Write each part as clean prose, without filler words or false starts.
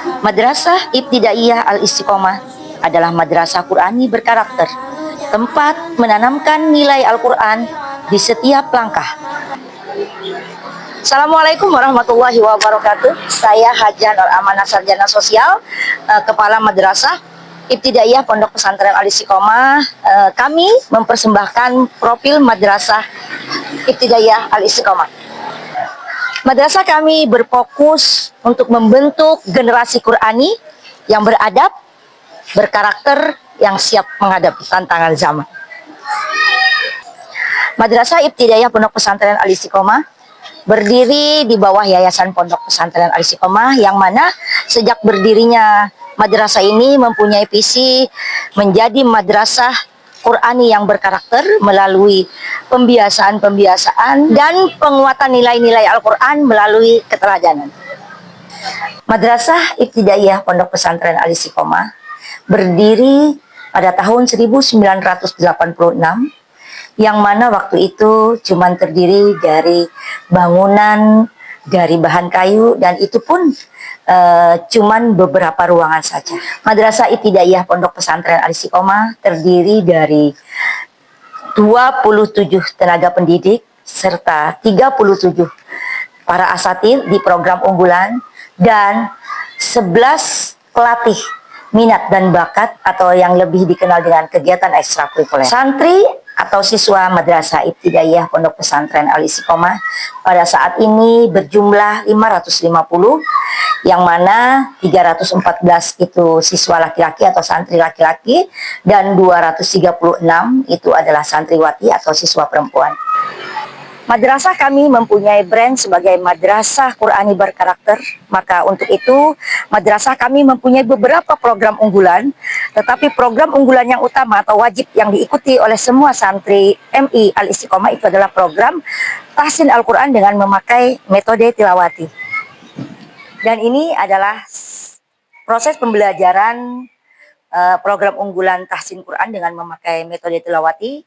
Madrasah Ibtidaiyah Al-Istiqomah adalah madrasah Qur'ani berkarakter, tempat menanamkan nilai Al-Quran di setiap langkah. Assalamualaikum warahmatullahi wabarakatuh. Saya Haja Nur Amanah Sarjana Sosial, Kepala Madrasah Ibtidaiyah Pondok Pesantren Al-Istiqomah. Kami mempersembahkan profil Madrasah Ibtidaiyah Al-Istiqomah. Madrasah kami berfokus untuk membentuk generasi Qur'ani yang beradab, berkarakter, yang siap menghadapi tantangan zaman. Madrasah Ibtidaiyah Pondok Pesantren Al-Istiqomah berdiri di bawah Yayasan Pondok Pesantren Al-Istiqomah, yang mana sejak berdirinya madrasah ini mempunyai visi menjadi madrasah Qur'ani yang berkarakter melalui pembiasaan-pembiasaan dan penguatan nilai-nilai Al-Quran melalui keteladanan. Madrasah Ibtidaiyah Pondok Pesantren Al-Istiqomah berdiri pada tahun 1986, yang mana waktu itu cuma terdiri dari bangunan dari bahan kayu, dan itu pun cuman beberapa ruangan saja. Madrasah Ibtidaiyah Pondok Pesantren Al-Istiqomah terdiri dari 27 tenaga pendidik serta 37 para asatid di program unggulan dan 11 pelatih minat dan bakat atau yang lebih dikenal dengan kegiatan ekstrakurikuler. Santri atau siswa Madrasah Ibtidaiyah Pondok Pesantren Al-Istiqomah pada saat ini berjumlah 550, yang mana 314 itu siswa laki-laki atau santri laki-laki dan 236 itu adalah santriwati atau siswa perempuan. Madrasah kami mempunyai brand sebagai madrasah Qur'ani berkarakter, maka untuk itu madrasah kami mempunyai beberapa program unggulan, tetapi program unggulan yang utama atau wajib yang diikuti oleh semua santri MI Al-Istiqomah itu adalah program tahsin Al-Quran dengan memakai metode tilawati. Dan ini adalah proses pembelajaran program unggulan tahsin Quran dengan memakai metode tilawati.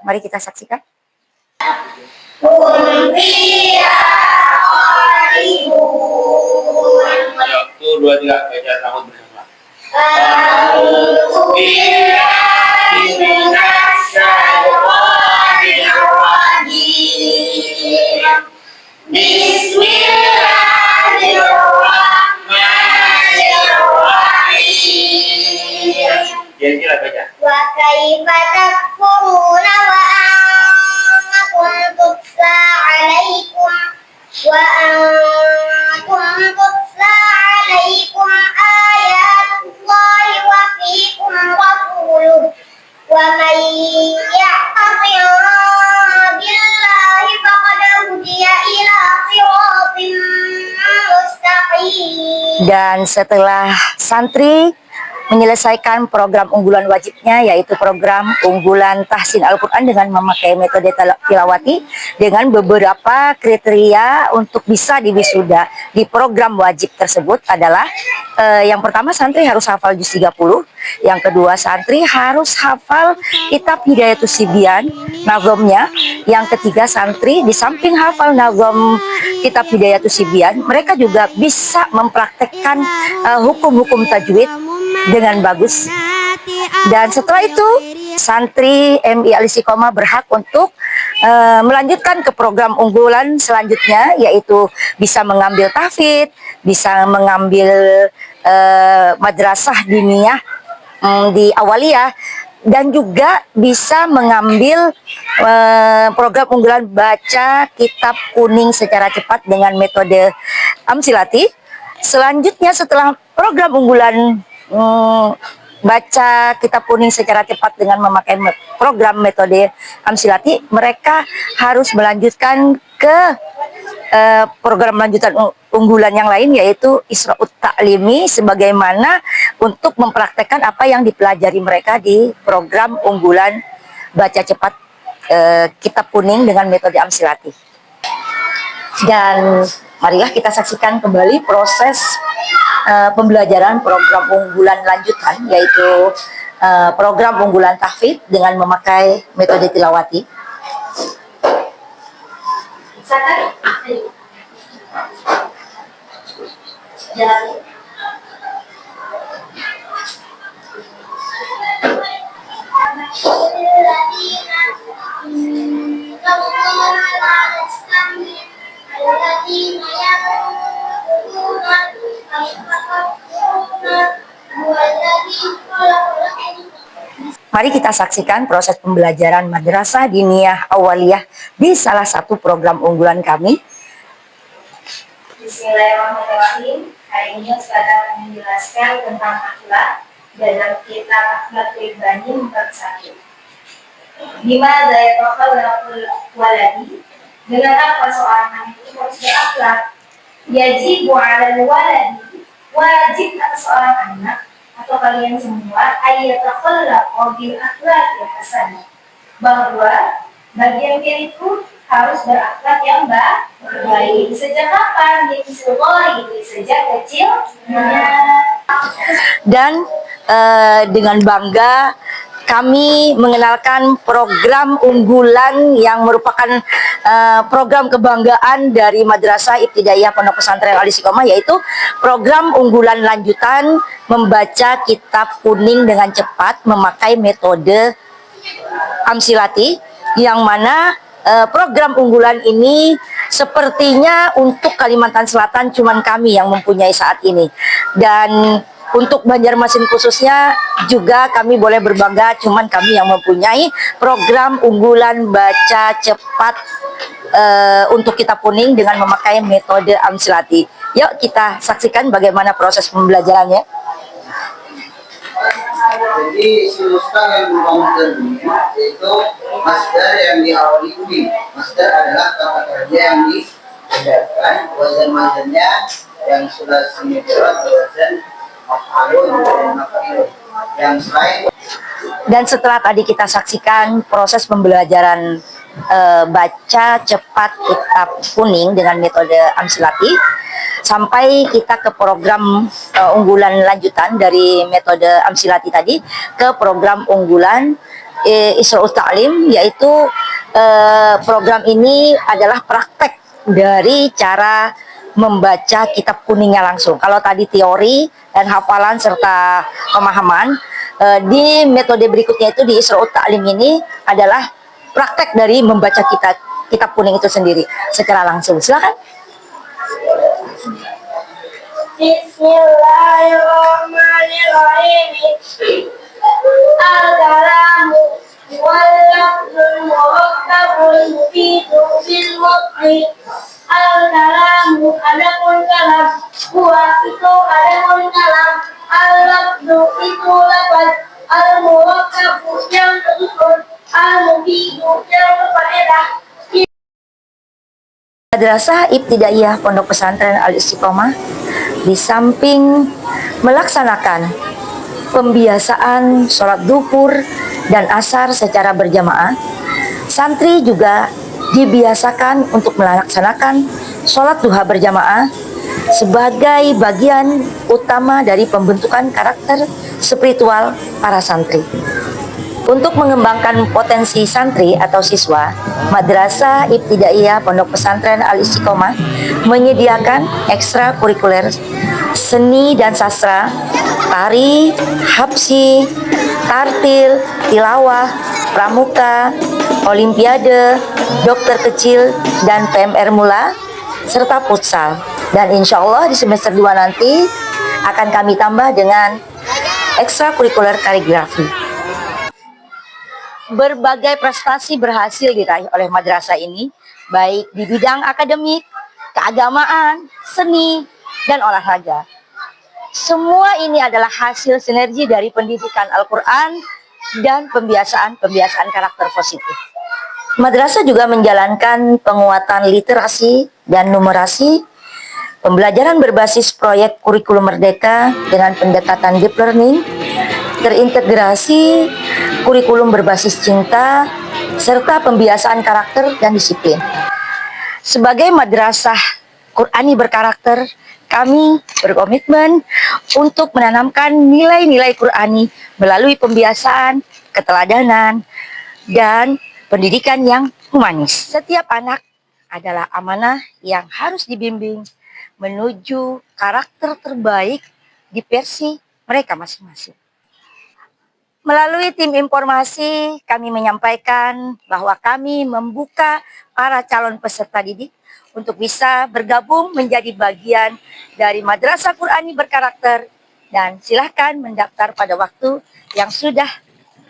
Mari kita saksikan. Satu, dua, tiga, baca sahut bersama. Jadi baca. Wa kaifa takfuruna wa antum tutla alaikum wa antum tutla alaikum ayatullahi wa fiikum rasuluh wa man ya'tasim billahi faqad hudiya ila siratin mustaqim. Dan setelah santri menyelesaikan program unggulan wajibnya, yaitu program unggulan tahsin Al-Quran dengan memakai metode tilawati dengan beberapa kriteria untuk bisa diwisuda di program wajib tersebut adalah yang pertama, santri harus hafal juz 30, yang kedua, santri harus hafal kitab Hidayatus Sibyan nazomnya, yang ketiga, santri di samping hafal nazom kitab Hidayatus Sibyan, mereka juga bisa mempraktekkan hukum-hukum tajwid dengan bagus. Dan setelah itu santri MI Al-Istiqomah berhak untuk melanjutkan ke program unggulan selanjutnya, yaitu bisa mengambil tahfidz, bisa mengambil madrasah diniyah di awaliyah, dan juga bisa mengambil program unggulan baca kitab kuning secara cepat dengan metode Amsilati. Selanjutnya setelah program unggulan baca kitab kuning secara cepat dengan memakai program metode Amsilati, mereka harus melanjutkan ke program lanjutan unggulan yang lain, yaitu Isra'ut Ta'limi, sebagaimana untuk mempraktekkan apa yang dipelajari mereka di program unggulan baca cepat kitab kuning dengan metode Amsilati. Dan marilah kita saksikan kembali proses pembelajaran program unggulan lanjutan, yaitu program unggulan tahfidz dengan memakai metode tilawati. Jadi, Mari kita saksikan proses pembelajaran Madrasah Diniyah Awaliyah di salah satu program unggulan kami. Bismillahirrahmanirrahim. Hari ini Ustaz akan menjelaskan tentang akhlak dalam kitab Akhlak Pribadi bab 1. Gimana daya tokal waladi? Dengan apa seorang anak itu harus berakhlak? Yajibu 'alal waladi, wajib atas seorang anak atau kalian semua ayyatakhallaqa bil akhlaqil hasanah, bahwa bagian dia itu harus berakhlak yang baik. Sejak kapan? Sejak kecilnya. Dan dengan bangga kami mengenalkan program unggulan yang merupakan program kebanggaan dari Madrasah Ibtidaiyah Pondok Pesantren Al-Istiqomah, yaitu program unggulan lanjutan membaca kitab kuning dengan cepat memakai metode Amsilati, yang mana program unggulan ini sepertinya untuk Kalimantan Selatan cuman kami yang mempunyai saat ini, dan untuk Banjarmasin khususnya juga kami boleh berbangga cuman kami yang mempunyai program unggulan baca cepat untuk kitab kuning dengan memakai metode Amsilati. Yuk kita saksikan bagaimana proses pembelajarannya. Jadi isi muskah yang berubah terbuka yaitu masdar yang diawali kuning. Masdar adalah kata kerja yang dibedakan, wazan-wazannya yang sudah semikolon, wazan maf'alun dan maf'ilun. Yang selain. Dan setelah tadi kita saksikan proses pembelajaran baca cepat kitab kuning dengan metode Amsilati, sampai kita ke program unggulan lanjutan dari metode Amsilati tadi ke program unggulan Isra'ut Ta'lim, yaitu program ini adalah praktek dari cara membaca kitab kuningnya langsung. Kalau tadi teori dan hafalan serta pemahaman, di metode berikutnya itu di Isra'ut Ta'lim ini adalah praktek dari membaca kitab kuning itu sendiri secara langsung. Silakan. Bismillahirrahmanirrahim. Al-kalamu wal lafzul murakkabul mufidu bil wad'i. Al-kalamu adapun kalam, huwa itu adapun kalam, al-lafzu itu lafaz, al-murakkabu yang tersusun, al-mufidu yang berfaedah. Madrasah Ibtidaiyah Pondok Pesantren Al-Istiqomah di samping melaksanakan pembiasaan sholat duhur dan asar secara berjamaah, santri juga dibiasakan untuk melaksanakan sholat duha berjamaah sebagai bagian utama dari pembentukan karakter spiritual para santri. Untuk mengembangkan potensi santri atau siswa, Madrasah Ibtidaiyah Pondok Pesantren Al-Istiqomah menyediakan ekstrakurikuler seni dan sastra, tari, habsi, tartil, tilawah, pramuka, olimpiade, dokter kecil, dan PMR mula, serta futsal. Dan insya Allah di semester 2 nanti akan kami tambah dengan ekstrakurikuler kaligrafi. Berbagai prestasi berhasil diraih oleh madrasah ini, baik di bidang akademik, keagamaan, seni, dan olahraga. Semua ini adalah hasil sinergi dari pendidikan Al-Quran dan pembiasaan karakter positif. Madrasah juga menjalankan penguatan literasi dan numerasi, pembelajaran berbasis proyek kurikulum merdeka dengan pendekatan deep learning, terintegrasi kurikulum berbasis cinta, serta pembiasaan karakter dan disiplin. Sebagai madrasah Qur'ani berkarakter, kami berkomitmen untuk menanamkan nilai-nilai Qur'ani melalui pembiasaan, keteladanan, dan pendidikan yang humanis. Setiap anak adalah amanah yang harus dibimbing, menuju karakter terbaik di versi mereka masing-masing. Melalui tim informasi, kami menyampaikan bahwa kami membuka para calon peserta didik untuk bisa bergabung menjadi bagian dari Madrasah Qur'ani berkarakter, dan silahkan mendaftar pada waktu yang sudah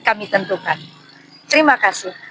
kami tentukan. Terima kasih.